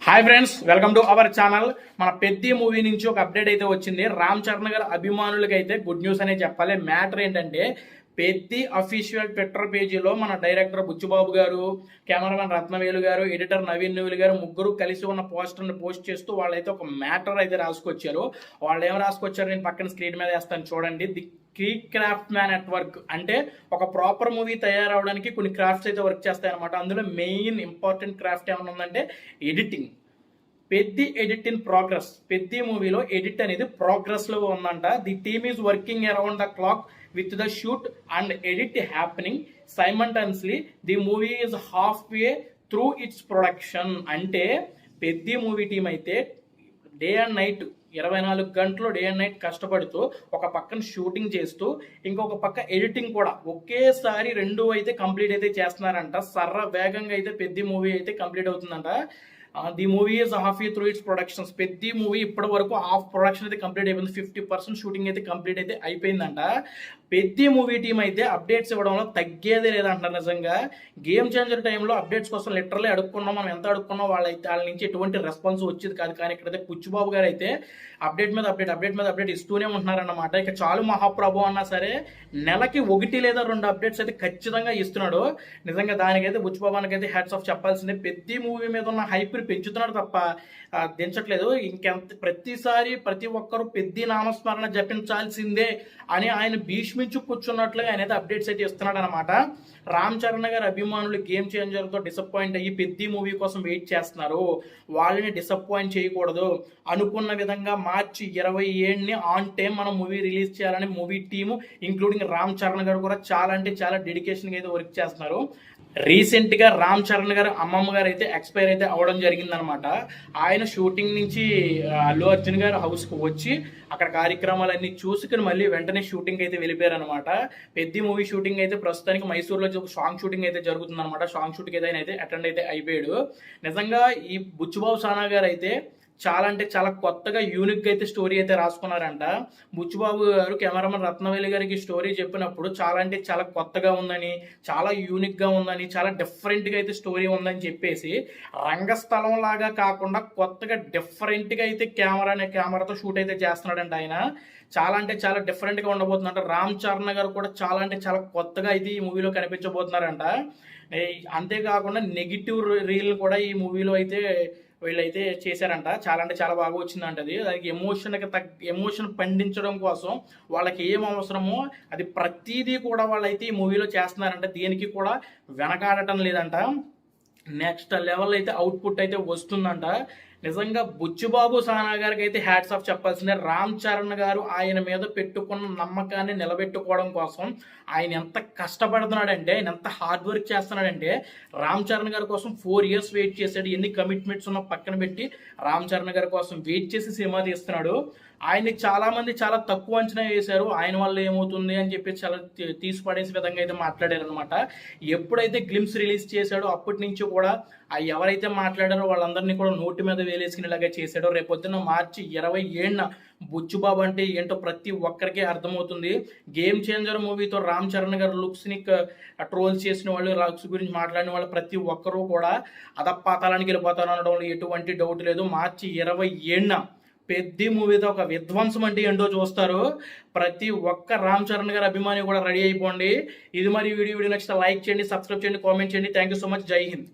Hi friends, welcome to our channel. మన Peddi movie నుంచి ఒక అప్డేట్ అయితే వచ్చింది. రామ్ చరణ్ గారి అభిమానులకి అయితే గుడ్ న్యూస్ అనే చెప్పాలి. మ్యాటర్ ఏంటంటే పెద్ది అఫీషియల్ ట్విట్టర్ పేజీలో మన డైరెక్టర్ బుచ్చుబాబు గారు, కెమెరామెన్ రత్నవేలు గారు, ఎడిటర్ నవీన్ నువ్వులు గారు ముగ్గురు కలిసి ఉన్న పోస్టర్ని పోస్ట్ చేస్తూ వాళ్ళైతే ఒక మ్యాటర్ అయితే రాసుకొచ్చారు. వాళ్ళు ఏం రాసుకొచ్చారు నేను పక్కన స్క్రీన్ మీద వేస్తాను చూడండి. The key craftsman at work అంటే ఒక ప్రాపర్ మూవీ తయారవడానికి కొన్ని క్రాఫ్ట్స్ అయితే వర్క్ చేస్తాయి అనమాట. అందులో మెయిన్ ఇంపార్టెంట్ క్రాఫ్ట్ ఏమైనా ఉందంటే editing. Peddi edit in progress. Peddi మూవీలో ఎడిట్ అనేది ప్రోగ్రెస్ లో ఉందంట. The team is working around the clock with the shoot and edit happening simultaneously. The movie is half way through it's production. అంటే Peddi movie team అయితే day and night 24 గంటలు day and night కష్టపడుతూ ఒక పక్కన shooting చేస్తూ ఇంకొక పక్క editing కూడా ఒకేసారి రెండు అయితే కంప్లీట్ అయితే చేస్తున్నారంట. సర్ర వేగంగా అయితే పెద్ది మూవీ అయితే కంప్లీట్ అవుతుందంట. The movie is half way through it's productions. Peddi movie ఇప్పటి వరకు హాఫ్ ప్రొడక్షన్ అయితే కంప్లీట్ అయిపోయింది. 50% షూటింగ్ అయితే కంప్లీట్ అయితే అయిపోయిందంట. పెద్ది మూవీ టీం అయితే అప్డేట్స్ ఇవ్వడంలో తగ్గేదే లేదంటారు. నిజంగా గేమ్ చేంజర్ టైంలో అప్డేట్స్ కోసం లిటరల్లీ అడుక్కున్నాం. మనం ఎంత అడుక్కున్నాం వాళ్ళైతే వాళ్ళ నుంచి ఎటువంటి రెస్పాన్స్ వచ్చేది కాదు. కానీ ఇక్కడైతే పుచ్చుబాబు గారు అయితే అప్డేట్ మీద అప్డేట్ ఇస్తూనే ఉంటున్నారన్నమాట. ఇక చాలు మహాప్రభు అన్నా సరే నెలకి 1 లేదా 2 అప్డేట్స్ అయితే ఖచ్చితంగా ఇస్తున్నాడు. నిజంగా దానికైతే బుచ్చుబాబానికి అయితే హ్యాట్స్ ఆఫ్ చెప్పాల్సిందే. పెద్ది మూవీ మీద ఉన్న హైప్ పెంచుతున్నాడు తప్ప దించట్లేదు. ఇంకెంత ప్రతిసారి ప్రతి ఒక్కరు పెద్ది నామస్మరణ జపించాల్సిందే అని ఆయన భీష్మించు కూర్చున్నట్లుగా ఆయన అయితే అప్డేట్స్ అయితే ఇస్తున్నాడు అనమాట. రామ్ చరణ్ గారి అభిమానులు గేమ్ చేంజర్ తో డిసప్పాయింట్ అయ్యి పెద్ది మూవీ కోసం వెయిట్ చేస్తున్నారు. వాళ్ళని డిసప్పాయింట్ చేయకూడదు. అనుకున్న విధంగా మార్చి 27ని ఆన్ టైం మనం మూవీ రిలీజ్ చేయాలని movie team including Ram Charan గారు కూడా చాలా అంటే చాలా డెడికేషన్ అయితే వర్క్ చేస్తున్నారు. రీసెంట్ గా రామ్ చరణ్ గారు అమ్మమ్మ గారు అయితే ఎక్స్పైర్ అయితే అవడం జరిగిందనమాట. ఆయన షూటింగ్ నుంచి అల్లు అర్జున్ గారు హౌస్ కు వచ్చి అక్కడ కార్యక్రమాలన్నీ చూసుకుని మళ్ళీ వెంటనే షూటింగ్ అయితే వెళ్ళిపోయారు అనమాట. పెద్ది మూవీ షూటింగ్ అయితే ప్రస్తుతానికి మైసూరులో సాంగ్ షూటింగ్ అయితే జరుగుతుంది అనమాట. సాంగ్ షూటింగ్ అయితే అటెండ్ అయితే అయిపోయాడు. నిజంగా ఈ బుచ్చుబాబు సానా గారు అయితే చాలా అంటే చాలా కొత్తగా యూనిక్ అయితే స్టోరీ అయితే రాసుకున్నారంట. బుచ్చుబాబు గారు కెమెరామెన్ రత్నవేలి గారికి స్టోరీ చెప్పినప్పుడు చాలా అంటే చాలా కొత్తగా ఉందని, చాలా యూనిక్ గా ఉందని, చాలా డిఫరెంట్ గా అయితే స్టోరీ ఉందని చెప్పేసి రంగస్థలం లాగా కాకుండా కొత్తగా డిఫరెంట్ గా అయితే కెమెరాతో షూట్ అయితే చేస్తున్నాడంట ఆయన. చాలా అంటే చాలా డిఫరెంట్ గా ఉండబోతుందంట. రామ్ చరణ్ గారు కూడా చాలా అంటే చాలా కొత్తగా అయితే ఈ మూవీలో కనిపించబోతున్నారంట. అంతేకాకుండా నెగిటివ్ రీల్ కూడా ఈ మూవీలో అయితే వీళ్ళైతే చేశారంట. చాలా అంటే చాలా బాగా వచ్చిందంట. అది దానికి ఎమోషన్ పండించడం కోసం వాళ్ళకి ఏం అవసరమో అది ప్రతిదీ కూడా వాళ్ళైతే ఈ మూవీలో చేస్తున్నారంట. దేనికి కూడా వెనకాడటం లేదంట. నెక్స్ట్ లెవెల్ అయితే అవుట్పుట్ అయితే వస్తుందంట. నిజంగా బుచ్చుబాబు సానా గారికి అయితే హ్యాట్స్ ఆఫ్ చెప్పాల్సిందే. రామ్ చరణ్ గారు ఆయన మీద పెట్టుకున్న నమ్మకాన్ని నిలబెట్టుకోవడం కోసం ఆయన ఎంత కష్టపడుతున్నాడంటే, ఆయన ఎంత హార్డ్ వర్క్ చేస్తున్నాడంటే, రామ్ చరణ్ గారి కోసం 4 years వెయిట్ చేశాడు. ఎన్ని కమిట్మెంట్స్ ఉన్న పక్కన పెట్టి రామ్ చరణ్ గారి కోసం వెయిట్ చేసి సినిమా తీస్తున్నాడు. ఆయన్ని చాలా మంది చాలా తక్కువ అంచనా వేశారు. ఆయన వల్ల ఏమవుతుంది అని చెప్పి చాలా తీసిపడేసే విధంగా అయితే మాట్లాడారు అనమాట. ఎప్పుడైతే గ్లిమ్స్ రిలీజ్ చేశాడో అప్పటి నుంచి కూడా ఎవరైతే మాట్లాడారో వాళ్ళందరినీ కూడా నోటి మీద వేలేసుకునేలాగా చేశాడో. రేపొద్దున మార్చి 27న బుచ్చుబాబు అంటే ఏంటో ప్రతి ఒక్కరికి అర్థమవుతుంది. గేమ్ చేంజర్ మూవీతో రామ్ చరణ్ గారు లుక్స్ ని ట్రోల్ చేసిన వాళ్ళు, లుక్స్ గురించి మాట్లాడిన వాళ్ళు ప్రతి ఒక్కరూ కూడా అధపాతాళానికి వెళ్ళిపోతారు అనడంలో ఎటువంటి డౌట్ లేదు. మార్చి 27న పెద్ది మూవీతో ఒక విధ్వంసం అంటే ఏంటో చూస్తారు. ప్రతి ఒక్క రామ్ చరణ్ గారి అభిమాని కూడా రెడీ అయిపోండి. ఇది మరి వీడియో నచ్చితే లైక్ చేయండి, సబ్స్క్రైబ్ చేయండి, కామెంట్ చేయండి. Thank you so much. జై హింద్.